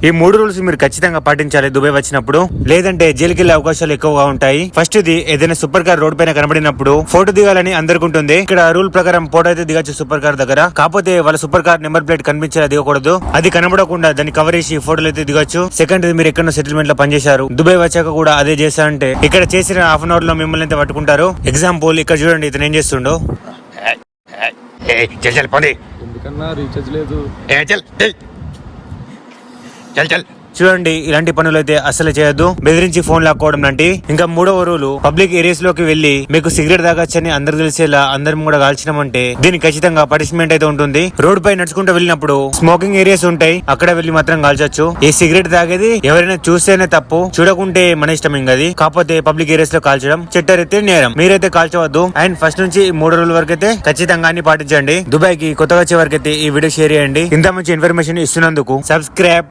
ఈ 3 రూల్స్ మీరు ఖచ్చితంగా పాటించాలి దుబాయ్ వచ్చినప్పుడు, లేదంటే జైలుకి వెళ్లే అవకాశాలు ఎక్కువగా ఉంటాయి. ఫస్ట్ ఇది, ఏదైనా సూపర్ కార్ రోడ్ పైన కనబడినప్పుడు ఫోటో దిగాలని అందరికి ఉంటుంది. ఇక్కడ రూల్ ప్రకారం ఫోటో అయితే దిగచ్చు సూపర్ కార్ దగ్గర, కాకపోతే వాళ్ళ సూపర్ కార్ నెంబర్ ప్లేట్ కనిపించేలా దిగకూడదు. అది కనబడకుండా దాన్ని కవర్ చేసి ఫోటోలు అయితే దిగచ్చు. సెకండ్, మీరు ఎక్కడో సెటిల్మెంట్ లో పనిచేశారు, దుబాయ్ వచ్చాక కూడా అదే చేశారంటే ఇక్కడ చేసిన హాఫ్ అన్ అవర్ లో మిమ్మల్ని అయితే పట్టుకుంటారు. ఎగ్జాంపుల్ ఇక్కడ చూడండి, ఇతను ఏం చేస్తుండో. ఎందుకన్నా రీఛార్జ్ లేదు. చూడండి, ఇలాంటి పనులు అయితే అసలు చేయొద్దు. బెదిరించి ఫోన్ లాక్కోవడం లాంటి. ఇంకా 3వ రూలు, పబ్లిక్ ఏరియాస్ లోకి వెళ్లి మీకు సిగరెట్ తాగొచ్చని అందరికి తెలిసేలా అందరం కూడా కాల్చినామంటే దీనికి ఖచ్చితంగా పనిష్మెంట్ అయితే ఉంటుంది. రోడ్ పై నడుచుకుంటూ వెళ్ళినప్పుడు స్మోకింగ్ ఏరియాస్ ఉంటాయి, అక్కడ వెళ్లి మాత్రం కాల్చొచ్చు. ఈ సిగరెట్ తాగేది ఎవరైనా చూస్తేనే తప్పు, చూడకుంటే మన ఇష్టం ఇంకది. కాకపోతే పబ్లిక్ ఏరియాస్ లో కాల్చడం చట్టరీత్యా నేరం, మీరైతే కాల్చవద్దు. అండ్ ఫస్ట్ నుంచి 3 రోజుల వరకు అయితే ఖచ్చితంగా అన్ని పాటించండి. దుబాయ్ కి కొత్తగా వచ్చే వరకు అయితే ఈ వీడియో షేర్ చేయండి. ఇంత మంచి ఇన్ఫర్మేషన్ ఇస్తున్నందుకు సబ్స్క్రైబ్.